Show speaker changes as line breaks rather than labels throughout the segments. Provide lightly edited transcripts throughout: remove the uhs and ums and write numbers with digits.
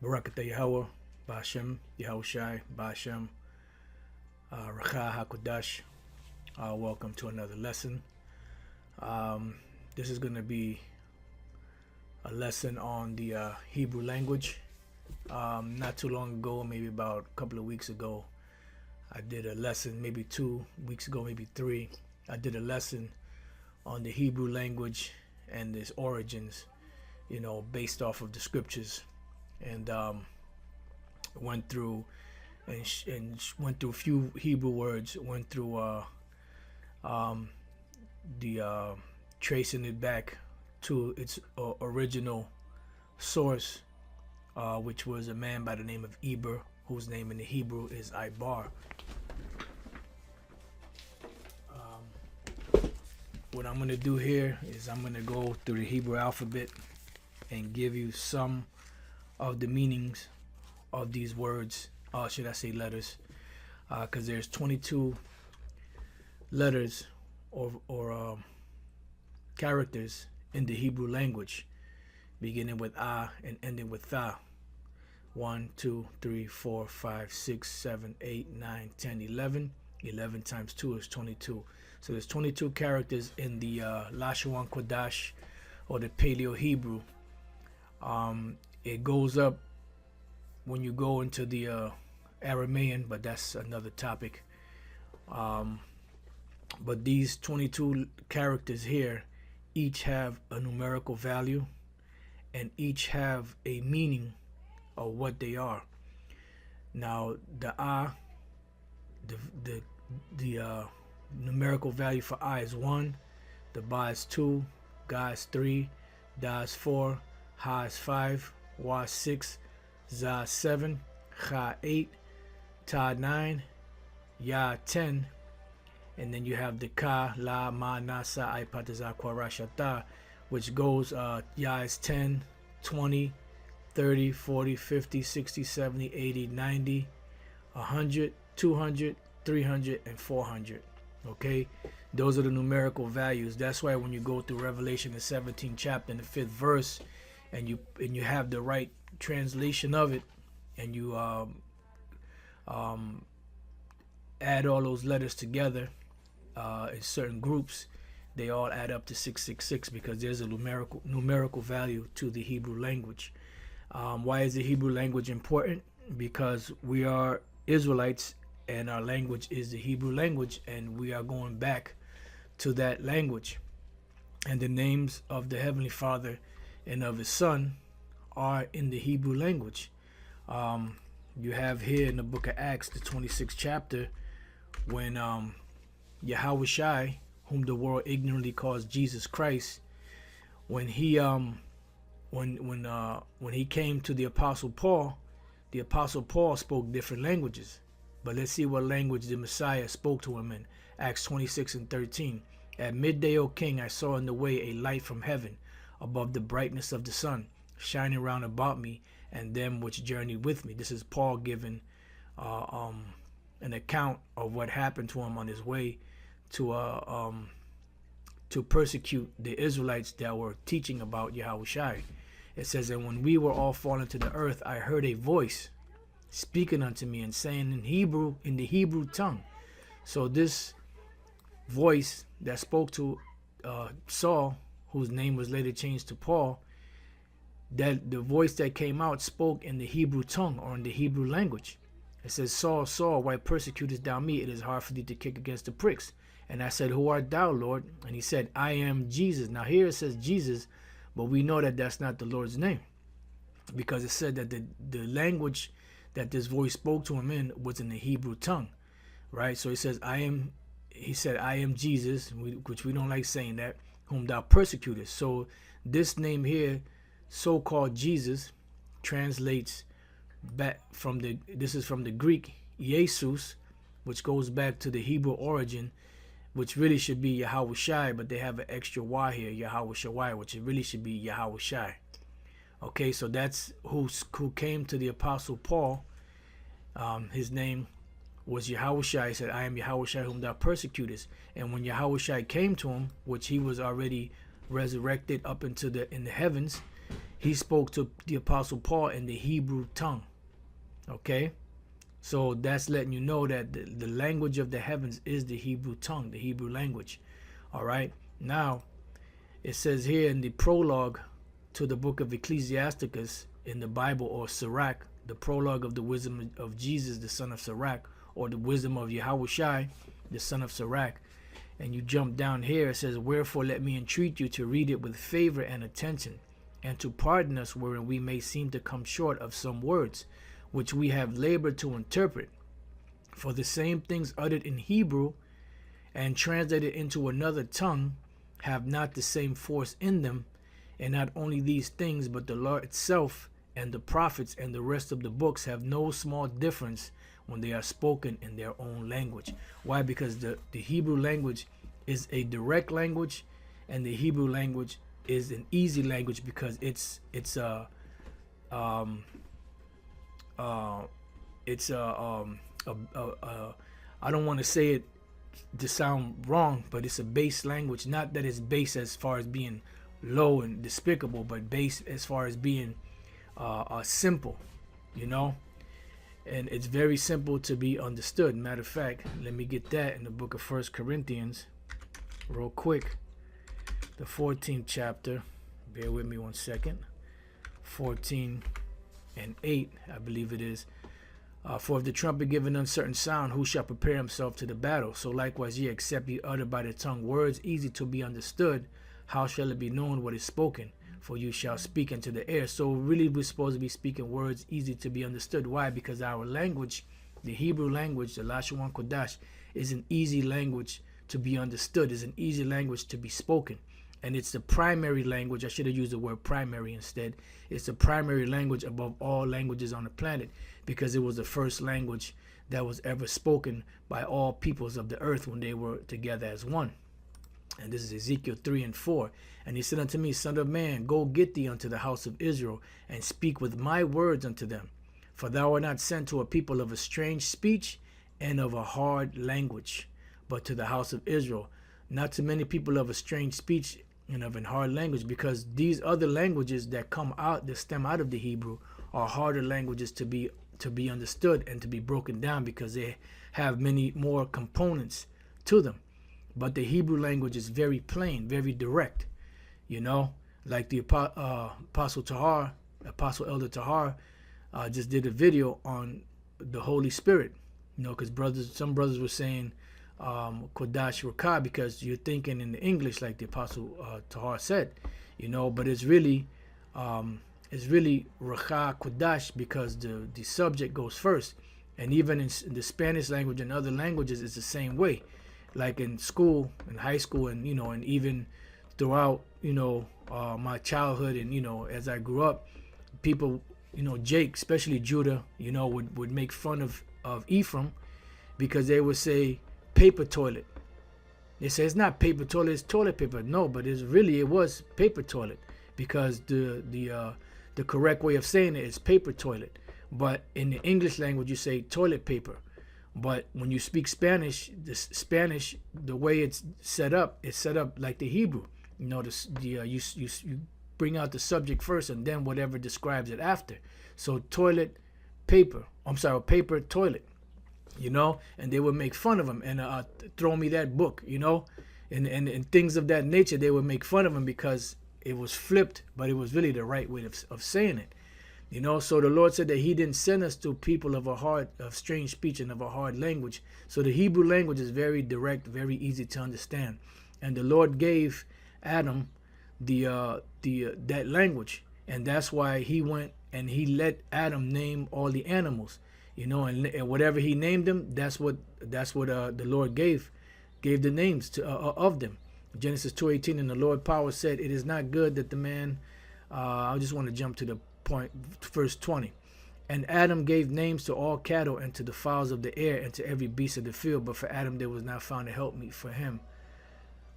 Barakata Yahweh, Bashem, Yahushai, Bashem, Rakha HaKodash. Welcome to another lesson. This is going to be a lesson on the Hebrew language. Not too long ago, maybe about a couple of weeks ago, I did a lesson, maybe 2 weeks ago, maybe 3. I did a lesson on the Hebrew language and its origins, based off of the scriptures. And went through and went through a few Hebrew words, went through the tracing it back to its original source, which was a man by the name of Eber, whose name in the Hebrew is Ibar. What I'm going to do here is I'm going to go through the Hebrew alphabet and give you some of the meanings of these words, should I say letters, because there's 22 letters or characters in the Hebrew language, beginning with A and ending with Tha. 1, 2, 3, 4, 5, 6, 7, 8, 9, 10, 11. 11 times 2 is 22. So there's 22 characters in the LASHAWAN QADASH, or the Paleo Hebrew. It goes up when you go into the Aramaean, but that's another topic. But these 22 characters here each have a numerical value and each have a meaning of what they are. Now the A, the numerical value for I is 1, the Ba is 2, Ga is 3, Da is 4, Ha is 5, Wa 6, Za 7, Cha 8, Ta 9, Ya 10, and then you have the Ka, La, Ma, Nasa, Ipat, Za, Kwara, Shata, which goes, Ya is 10, 20, 30, 40, 50, 60, 70, 80, 90, 100, 200, 300, and 400. Okay, those are the numerical values. That's why when you go through Revelation, the 17th chapter, and the 5th verse, and you have the right translation of it, and you add all those letters together in certain groups, they all add up to 666, because there's a numerical value to the Hebrew language. Why is the Hebrew language important? Because we are Israelites and our language is the Hebrew language, and we are going back to that language. And the names of the Heavenly Father and of His Son are in the Hebrew language. You have here in the book of Acts, the 26th chapter, when Yahushai, whom the world ignorantly calls Jesus Christ, when he came to the Apostle Paul spoke different languages. But let's see what language the Messiah spoke to him in. Acts 26 and 13. At midday, O king, I saw in the way a light from heaven, above the brightness of the sun, shining round about me and them which journeyed with me. This is Paul giving an account of what happened to him on his way to persecute the Israelites that were teaching about Yahushai. It says, and when we were all fallen to the earth, I heard a voice speaking unto me and saying in the Hebrew tongue. So this voice that spoke to Saul, whose name was later changed to Paul, that the voice that came out spoke in the Hebrew tongue, or in the Hebrew language. It says, Saul, Saul, why persecutest thou me? It is hard for thee to kick against the pricks. And I said, who art thou, Lord? And he said, I am Jesus. Now here it says Jesus, but we know that that's not the Lord's name, because it said that the language that this voice spoke to him in was in the Hebrew tongue, right? So he says, he said, I am Jesus, which we don't like saying that, whom thou persecutest. So this name here, so-called Jesus, translates back from this is from the Greek Jesus, which goes back to the Hebrew origin, which really should be Yahushai, but they have an extra Y here, Yahushai, which it really should be Yahushai. Okay, so that's who came to the Apostle Paul. His name was Yahushai. He said, I am Yahushai whom thou persecutest. And when Yahushai came to him, which he was already resurrected up into in the heavens, he spoke to the Apostle Paul in the Hebrew tongue. Okay? So that's letting you know that the language of the heavens is the Hebrew tongue, the Hebrew language. All right? Now, it says here in the prologue to the book of Ecclesiasticus in the Bible, or Sirach, the prologue of the wisdom of Jesus, the son of Sirach, or the wisdom of Yahushai, the son of Sirach. And you jump down here, it says, wherefore let me entreat you to read it with favor and attention, and to pardon us wherein we may seem to come short of some words, which we have labored to interpret. For the same things uttered in Hebrew and translated into another tongue have not the same force in them, and not only these things, but the law itself and the prophets and the rest of the books have no small difference when they are spoken in their own language. Why? Because the Hebrew language is a direct language, and the Hebrew language is an easy language because I don't want to say it to sound wrong, but it's a base language. Not that it's base as far as being low and despicable, but base as far as being simple, you know. And it's very simple to be understood. Matter of fact, let me get that in the book of 1 Corinthians real quick. The 14th chapter. Bear with me one second. 14 and 8, I believe it is. For if the trumpet give an uncertain sound, who shall prepare himself to the battle? So likewise ye, except ye utter by the tongue words easy to be understood, how shall it be known what is spoken? For you shall speak into the air. So really we're supposed to be speaking words easy to be understood. Why? Because our language, the Hebrew language, the LASHAWAN QADASH, is an easy language to be understood. It's an easy language to be spoken. And it's the primary language. I should have used the word primary instead. It's the primary language above all languages on the planet, because it was the first language that was ever spoken by all peoples of the earth when they were together as one. And this is Ezekiel 3 and 4. And he said unto me, Son of man, go get thee unto the house of Israel, and speak with my words unto them. For thou art not sent to a people of a strange speech and of a hard language, but to the house of Israel. Not to many people of a strange speech and of a hard language, because these other languages that come out, that stem out of the Hebrew, are harder languages to be understood and to be broken down, because they have many more components to them. But the Hebrew language is very plain, very direct, you know, like the Apostle Tahar, Apostle Elder Tahar, just did a video on the Holy Spirit, you know, because some brothers were saying Kodash Rakah, because you're thinking in the English like the Apostle Tahar said, you know, but it's really Rakah Kodash, because the subject goes first. And even in the Spanish language and other languages, it's the same way. Like in school, in high school, and, you know, and even throughout, you know, my childhood, and, you know, as I grew up, people, you know, Jake, especially Judah, you know, would make fun of Ephraim, because they would say paper toilet. They say it's not paper toilet, it's toilet paper. No, but it was paper toilet, because the correct way of saying it is paper toilet. But in the English language, you say toilet paper. But when you speak Spanish, the way it's set up like the Hebrew. You know, you bring out the subject first, and then whatever describes it after. So toilet paper. Paper toilet. You know, and they would make fun of him and throw me that book. You know, and things of that nature. They would make fun of him because it was flipped, but it was really the right way of saying it. You know, so the Lord said that he didn't send us to people of strange speech and of a hard language. So the Hebrew language is very direct, very easy to understand. And the Lord gave Adam that language. And that's why he went and he let Adam name all the animals, you know, and whatever he named them, that's what the Lord gave the names to of them. Genesis 2:18, and the Lord power said, it is not good that the man, I just want to jump to the point, verse 20. And Adam gave names to all cattle and to the fowls of the air and to every beast of the field, but for Adam there was not found a helpmeet for him.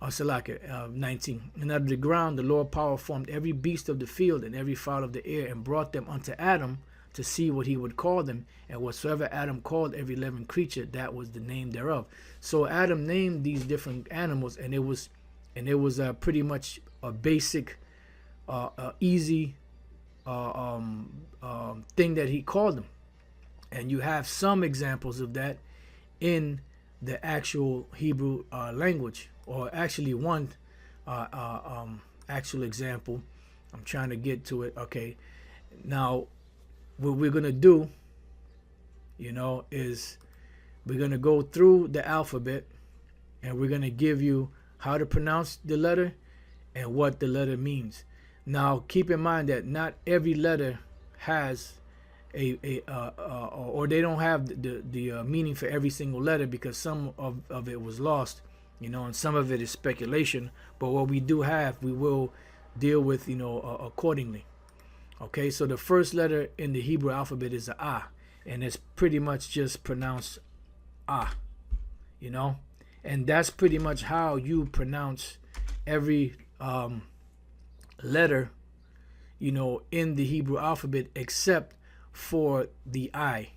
19. And out of the ground the Lord power formed every beast of the field and every fowl of the air, and brought them unto Adam to see what he would call them. And whatsoever Adam called every living creature, that was the name thereof. So Adam named these different animals, and it was pretty much a basic, easy thing that he called them. And you have some examples of that in the actual Hebrew language, or actually one actual example. I'm trying to get to it. Okay, now what we're gonna do, is we're gonna go through the alphabet, and we're gonna give you how to pronounce the letter and what the letter means. Now, keep in mind that not every letter has or they don't have the meaning for every single letter, because some of it was lost, and some of it is speculation. But what we do have, we will deal with, accordingly. Okay, so the first letter in the Hebrew alphabet is a ah, and it's pretty much just pronounced ah, and that's pretty much how you pronounce every letter, in the Hebrew alphabet, except for the I.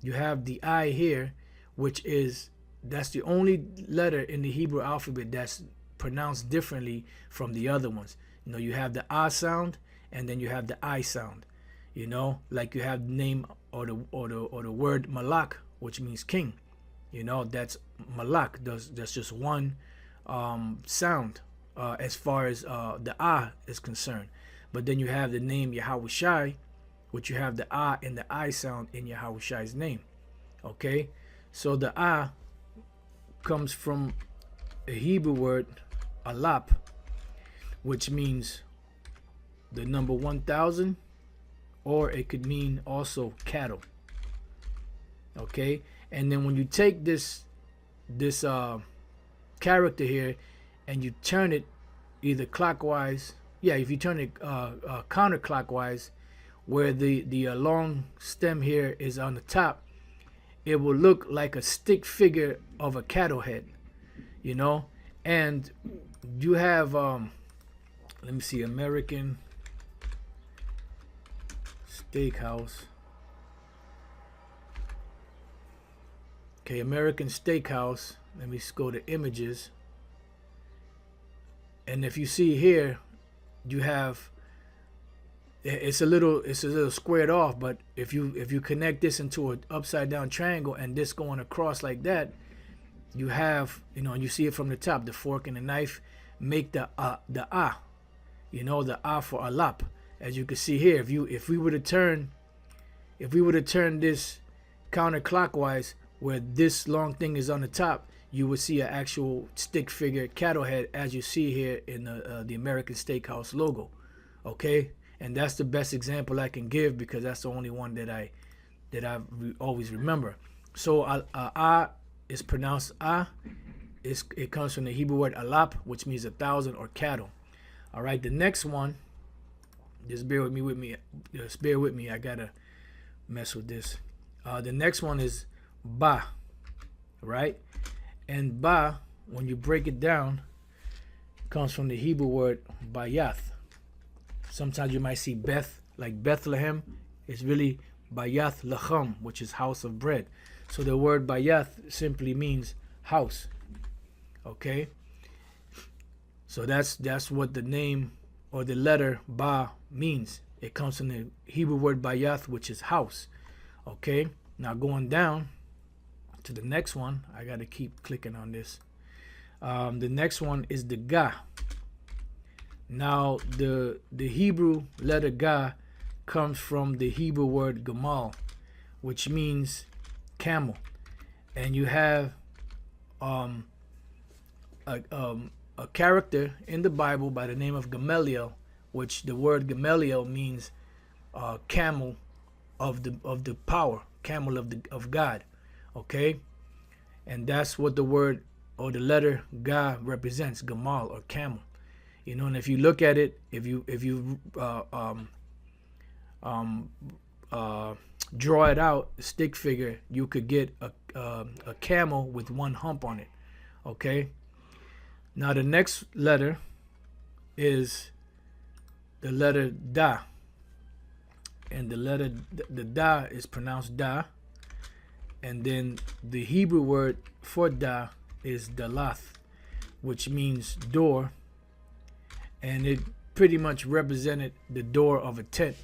You have the I here, that's the only letter in the Hebrew alphabet that's pronounced differently from the other ones. You have the ah sound, and then you have the I sound. Like you have the name or the word Malak, which means king. That's Malak. That's just one sound as far as the ah is concerned. But then you have the name Yahawashi, which you have the ah and the I sound in Yahawashi's name. Okay, so the ah comes from a Hebrew word alap, which means the number 1,000, or it could mean also cattle. Okay, and then when you take this character here and you turn it either clockwise, if you turn it counterclockwise, where the long stem here is on the top, it will look like a stick figure of a cattle head, and you have let me see, American Steakhouse. Okay, American Steakhouse. Let me go to images. And if you see here, you have, it's a little squared off, but if you connect this into an upside down triangle and this going across like that, you have, and you see it from the top, the fork and the knife make the ah, the ah for alap. As you can see here, if we were to turn this counterclockwise, where this long thing is on the top, you would see an actual stick figure cattle head, as you see here in the American Steakhouse logo. Okay, and that's the best example I can give, because that's the only one that I always remember. So ah is pronounced ah. It comes from the Hebrew word alap, which means 1,000 or cattle. All right, the next one, just bear with me. I gotta mess with this. The next one is ba, right? And ba, when you break it down, comes from the Hebrew word bayath. Sometimes you might see Beth, like Bethlehem. It's really bayath lacham, which is house of bread. So the word bayath simply means house. Okay, so that's what the name or the letter ba means. It comes from the Hebrew word bayath, which is house. Okay, now going down to the next one, I got to keep clicking on this. The next one is the ga. Now the Hebrew letter ga comes from the Hebrew word gamal, which means camel, and you have a character in the Bible by the name of Gamaliel, which the word Gamaliel means camel of the power, camel of God. Okay, and that's what the word or the letter Ga represents, Gamal or camel. And if you look at it, if you draw it out, a stick figure, you could get a camel with one hump on it. Okay. Now the next letter is the letter Da, and the Da is pronounced Da, and then the Hebrew word for Da is Dalath, which means door, and pretty much represented the door of a tent.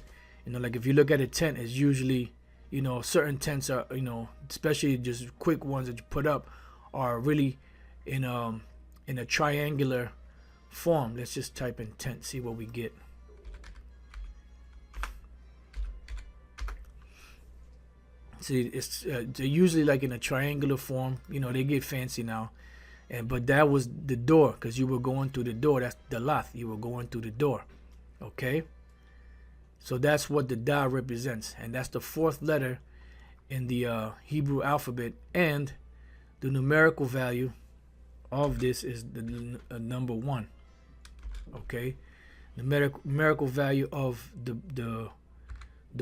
You know, like if you look at a tent, it's usually, you know, certain tents are, you know, especially just quick ones that you put up, are really in a triangular form. Let's just type in tent, see what we get. See, it's they're usually like in a triangular form. You know, they get fancy now. But that was the door, because you were going through the door. That's the lath. You were going through the door. Okay? So that's what the da represents. And that's the fourth letter in the Hebrew alphabet. And the numerical value of this is the number 1. Okay? The numerical value of the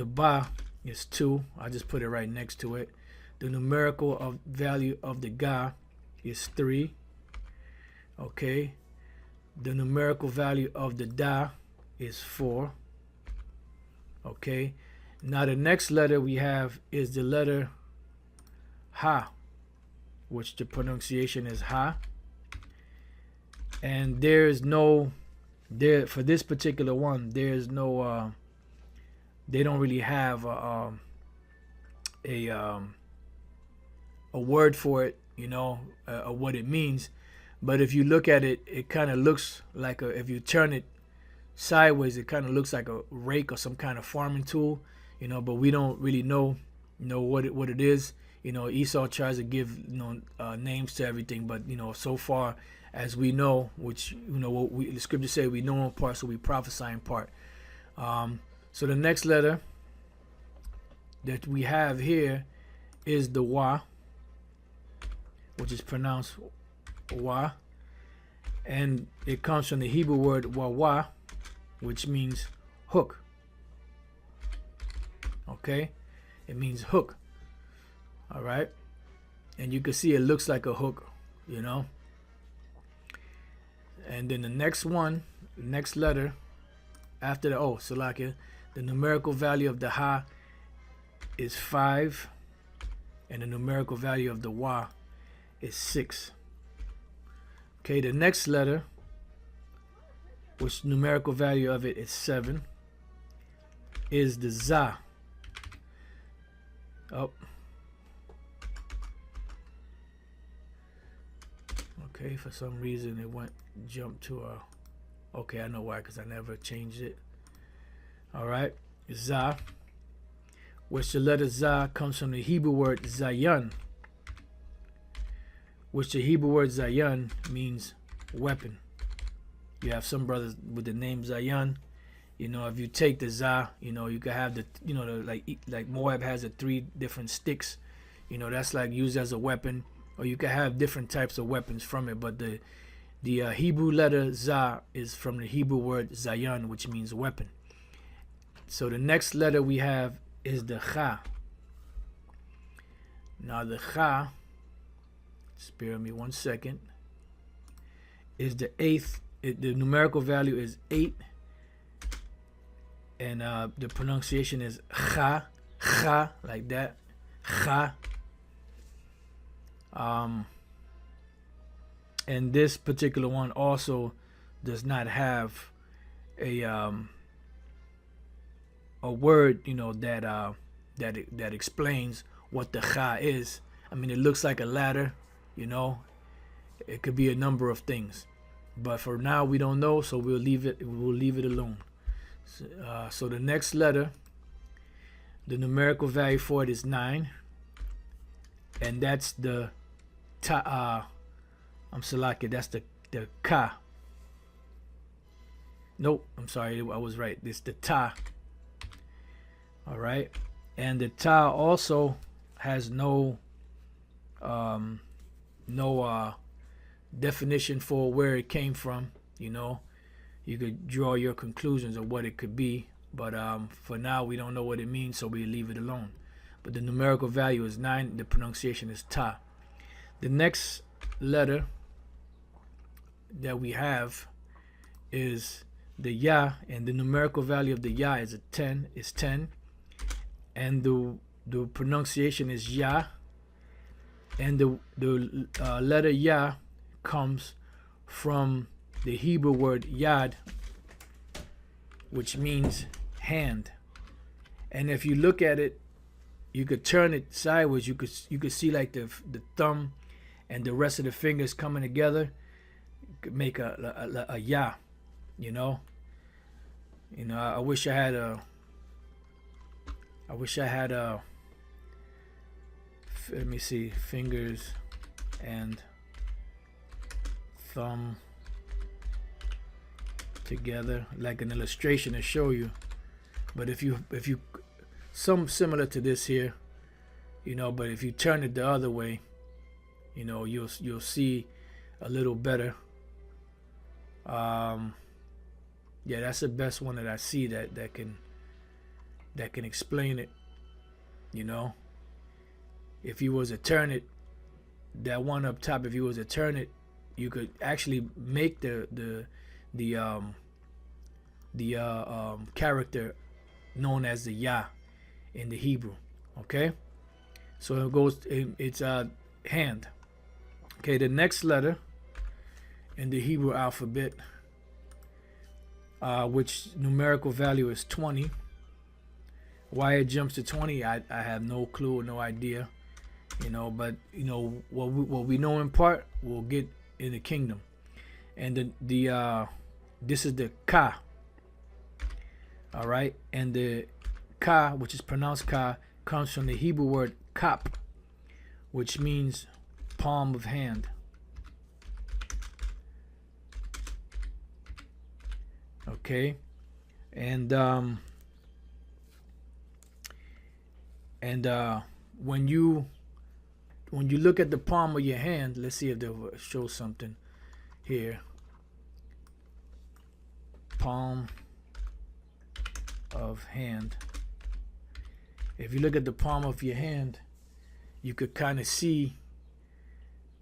ba is 2. I just put it right next to it. The numerical value of the ga is 3. Okay, the numerical value of the da is 4. Okay, now the next letter we have is the letter ha, which the pronunciation is ha, and there's no for this particular one, there's no they don't really have a word for it, you know, what it means. But if you look at it, it kind of looks like if you turn it sideways, it kind of looks like a rake or some kind of farming tool, you know. But we don't really know what it is. You know, Esau tries to give, you know, names to everything, but you know, so far as we know, which, you know, what the scriptures say, we know in part, so we prophesy in part. So the next letter that we have here is the wa, which is pronounced wa, and it comes from the Hebrew word wawa, which means hook. Okay, it means hook. All right, and you can see it looks like a hook, you know. And then the next one, the next letter after the Salakia, the numerical value of the ha is 5, and the numerical value of the wa is 6. Okay, the next letter, which numerical value of it is 7, is the za. Oh. Okay, for some reason it jumped to a, okay, I know why, because I never changed it. Alright, za, which the letter za comes from the Hebrew word zayan, which the Hebrew word zayan means weapon. You have some brothers with the name Zayan. You know, if you take the za, you know, you can have the, you know, like Moab has the 3 different sticks. You know, that's like used as a weapon, or you can have different types of weapons from it. But the Hebrew letter za is from the Hebrew word zayan, which means weapon. So the next letter we have is the cha. Now the cha, spare me 1 second, is the 8th. The numerical value is 8, and the pronunciation is cha, like that, cha. And this particular one also does not have a word, you know, that explains what the cha is. I mean, it looks like a ladder, you know. It could be a number of things, but for now we don't know, so we'll leave it alone. So the next letter, the numerical value for it is 9, and that's the ta. I'm Salaki. That's the ka. Nope, I'm sorry, I was right. It's the ta. All right, and the ta also has no definition for where it came from. You know, you could draw your conclusions of what it could be, but for now we don't know what it means, so we leave it alone. But the numerical value is 9. The pronunciation is ta. The next letter that we have is the ya, and the numerical value of the ya is 10. And the pronunciation is ya, and the letter ya comes from the Hebrew word yad, which means hand. And if you look at it, you could turn it sideways. You could see like the thumb and the rest of the fingers coming together. You could make a ya. You know. I wish I had a. Let me see, fingers and thumb together, like an illustration to show you. But if you some similar to this here, but if you turn it the other way, you'll see a little better. Yeah, that's the best one that I see that can explain it. If you was to turn it, that one up top, if you was to turn it, you could actually make the character known as the Ya in the Hebrew. Okay, so it goes. It's hand. Okay, the next letter in the Hebrew alphabet, which numerical value is 20. Why it jumps to 20, I have no clue, no idea. But what we know in part, we'll get in the kingdom. And this is the ka. All right, and the ka, which is pronounced ka, comes from the Hebrew word kap, which means palm of hand. Okay, and when you look at the palm of your hand, let's see if they'll show something here. Palm of hand. If you look at the palm of your hand, you could kind of see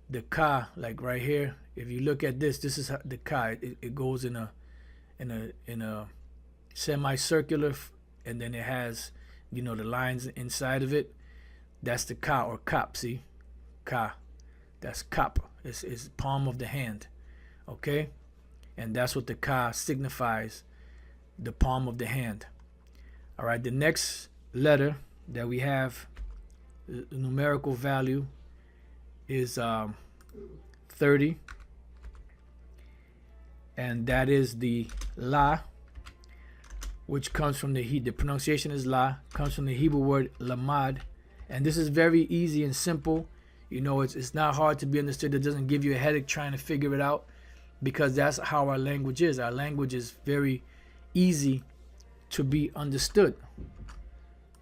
the ka, like right here. If you look at this is how the ka. It goes in a semicircular, and then it has the lines inside of it. That's the ka, or kap. See, ka, that's kap. It's palm of the hand. Okay, and that's what the ka signifies, the palm of the hand. All right, the next letter that we have, the numerical value is 30, and that is the la, which comes from the pronunciation is la, comes from the Hebrew word lamad, and this is very easy and simple. It's not hard to be understood. It doesn't give you a headache trying to figure it out, because that's how our language is. Our language is very easy to be understood,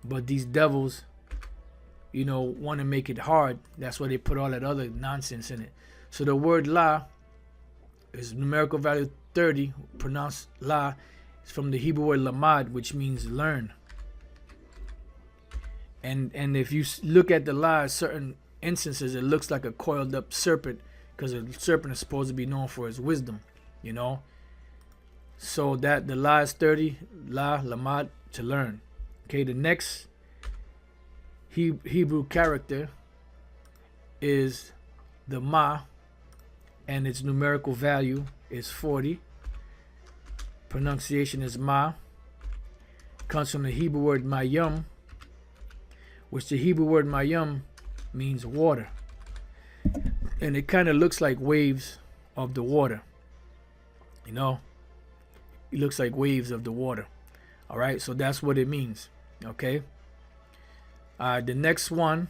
but these devils want to make it hard. That's why they put all that other nonsense in it. So the word la is numerical value 30, pronounced la. It's from the Hebrew word lamad, which means learn. And if you look at the la, certain instances it looks like a coiled up serpent, because a serpent is supposed to be known for its wisdom. So that the la is 30, la, lamad, to learn. Okay, the next Hebrew character is the ma, and its numerical value is 40. Pronunciation is ma. Comes from the Hebrew word mayum, which the Hebrew word mayum means water, and it kind of looks like waves of the water. It looks like waves of the water. All right, so that's what it means. Okay. The next one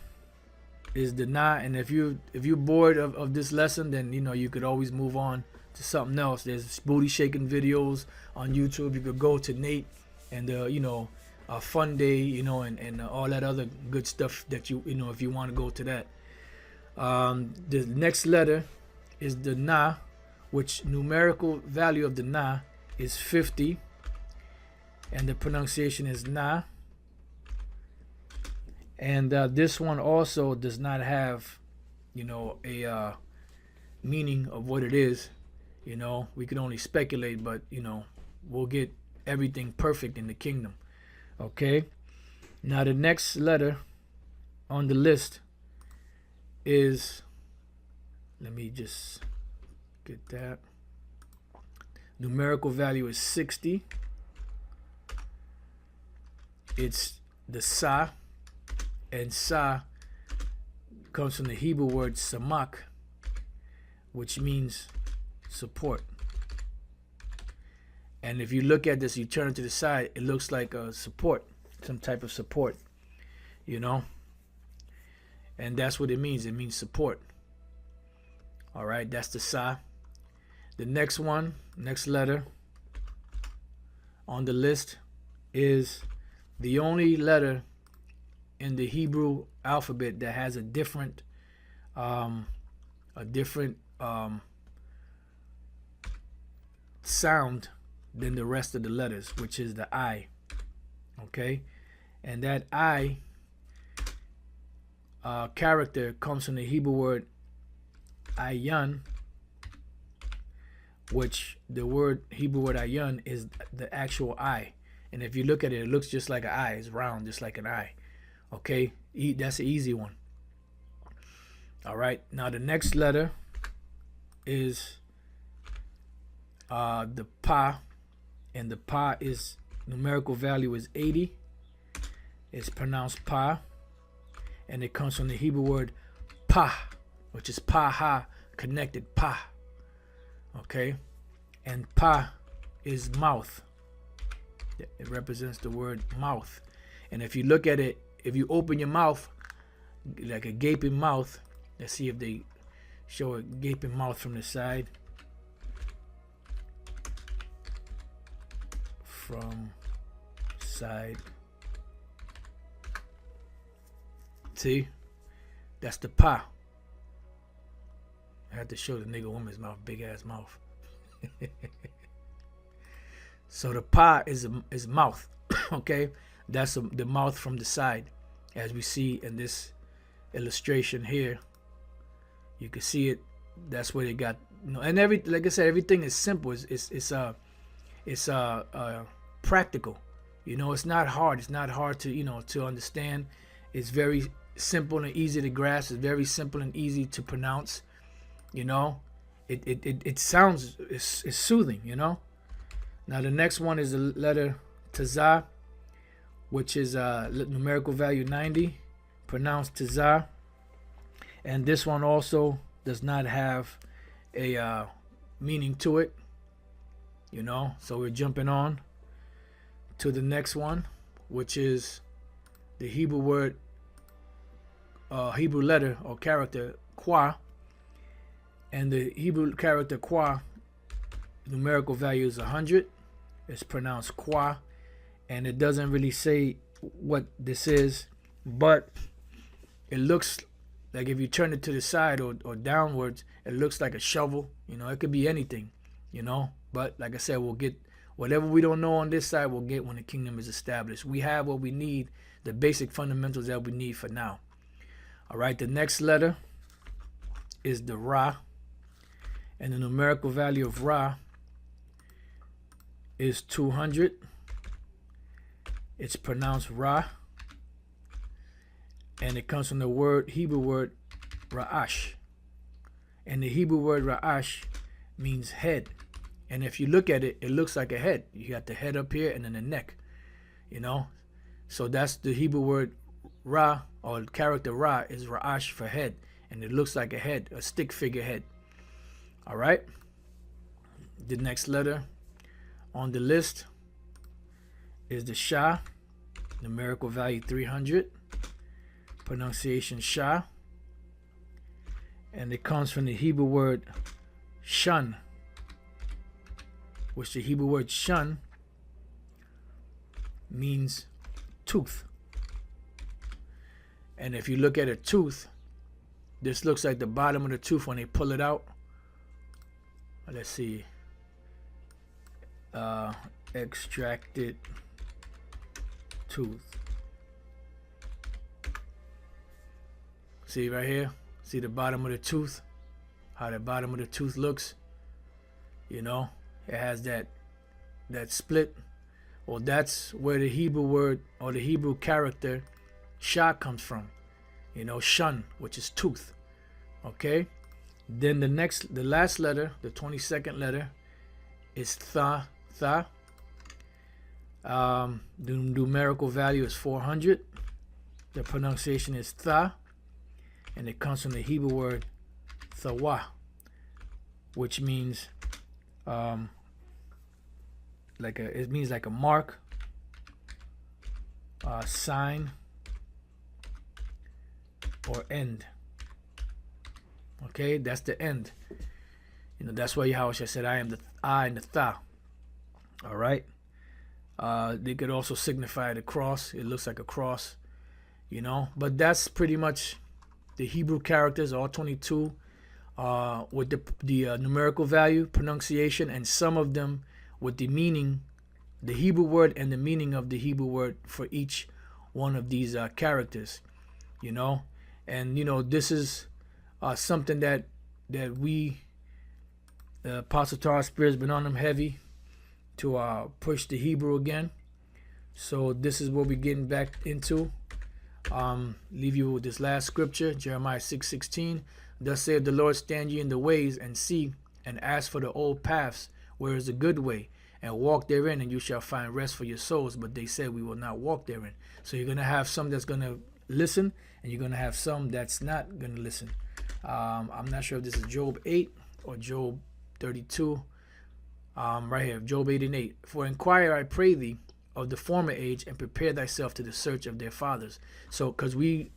is the na, and if you're bored of this lesson, then you could always move on to something else. There's booty shaking videos on YouTube. You could go to Nate and a fun day, and all that other good stuff that if you want to go to that. The next letter is the na, which numerical value of the na is 50, and the pronunciation is na. And this one also does not have a meaning of what it is. We can only speculate, but we'll get everything perfect in the kingdom. Okay, now the next letter on the list is, let me just get that, numerical value is 60. it's the sa, and sa comes from the Hebrew word samak, which means support. And if you look at this, you turn it to the side, it looks like a support, some type of support, you know? And that's what it means. It means support. All right, that's the sa. The next one, next letter on the list is the only letter in the Hebrew alphabet that has a different sound than the rest of the letters, which is the I. Okay, and that I character comes from the Hebrew word ayan, which the word Hebrew word ayan is the actual eye. And if you look at it, it looks just like an eye. It's round, just like an eye. Okay, that's an easy one. All right, now the next letter is the pa, and the pa is numerical value is 80. It's pronounced pa, and it comes from the Hebrew word pa, which is pa ha, connected pa. Okay, and pa is mouth. It represents the word mouth. And if you look at it, if you open your mouth like a gaping mouth, let's see if they show a gaping mouth from the side. From side. See? That's the pa. I had to show the nigga woman's mouth, big ass mouth. So the pa is mouth. Okay? That's the mouth from the side. As we see in this illustration here. You can see it. That's where they got, you know, and like I said, everything is simple. It's practical. You know, it's not hard. It's not hard to, you know, to understand. It's very simple and easy to grasp. It's very simple and easy to pronounce. You know, it sounds, it's soothing, you know. Now the next one is the letter Tazah, which is numerical value 90, pronounced Tazah. And this one also does not have a meaning to it, you know. So we're jumping on to the next one, which is the Hebrew word, Hebrew letter or character Kwa. And the Hebrew character Kwa, numerical value is 100. It's pronounced Kwa, and it doesn't really say what this is, but it looks like, if you turn it to the side or downwards, it looks like a shovel. You know, it could be anything, you know. But like I said, we'll get whatever we don't know on this side, we'll get when the kingdom is established. We have what we need, the basic fundamentals that we need for now. All right, the next letter is the Ra, and the numerical value of Ra is 200. It's pronounced Ra, and it comes from the word, Hebrew word Ra'ash. And the Hebrew word Ra'ash means head. And if you look at it, it looks like a head. You got the head up here and then the neck, you know. So that's the Hebrew word Ra, or character Ra is Ra'ash for head. And it looks like a head, a stick figure head. All right. The next letter on the list is the Shah, numerical value 300, pronunciation Shah, and it comes from the Hebrew word shun, which the Hebrew word shun means tooth. And if you look at a tooth, this looks like the bottom of the tooth when they pull it out. Let's see. Extracted tooth. See right here? See the bottom of the tooth? How the bottom of the tooth looks? You know, it has that split. Well, that's where the Hebrew word or the Hebrew character Shah comes from. You know, shun, which is tooth. Okay? Then the last letter, the 22nd letter, is Tha. The numerical value is 400. The pronunciation is tha, and it comes from the Hebrew word thawa, which means it means like a mark, sign, or end. Okay, that's the end. That's why Yahweh said, I am the I and the tha. All right. They could also signify the cross. It looks like a cross, but that's pretty much the Hebrew characters, all 22, with the numerical value, pronunciation, and some of them with the meaning, the Hebrew word and the meaning of the Hebrew word for each one of these characters, and this is something that we, the Apostle Tar Spirit has been on them heavy to push the Hebrew again. So this is what we're getting back into. Leave you with this last scripture, Jeremiah 6:16. Thus saith the Lord, stand ye in the ways and see and ask for the old paths, where is the good way, and walk therein, and you shall find rest for your souls. But they said, we will not walk therein. So you're going to have some that's going to listen, and you're going to have some that's not going to listen. I'm not sure if this is Job 8 or Job 32. Right here, Job 8 and 8. For inquire, I pray thee, of the former age, and prepare thyself to the search of their fathers. So, because we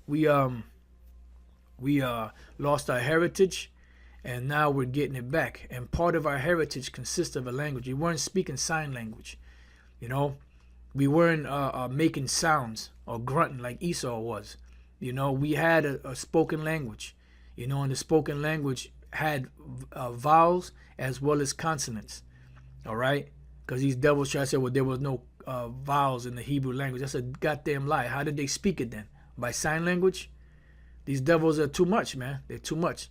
lost our heritage, and now we're getting it back. And part of our heritage consists of a language. We weren't speaking sign language, We weren't making sounds or grunting like Esau was. We had a spoken language. And the spoken language had vowels as well as consonants. All right, because these devils try to say, well, there was no vowels in the Hebrew language. That's a goddamn lie. How did they speak it then? By sign language? These devils are too much, man. They're too much.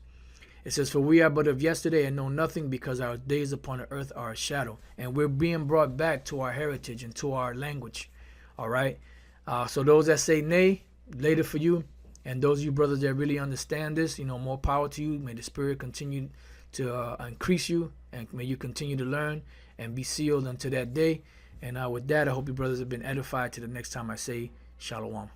It says, for we are but of yesterday and know nothing, because our days upon the earth are a shadow. And we're being brought back to our heritage and to our language. All right. So those that say nay, later for you. And those of you brothers that really understand this, more power to you. May the Spirit continue to increase you, and may you continue to learn and be sealed unto that day. And with that, I hope you brothers have been edified. To the next time I say Shalom.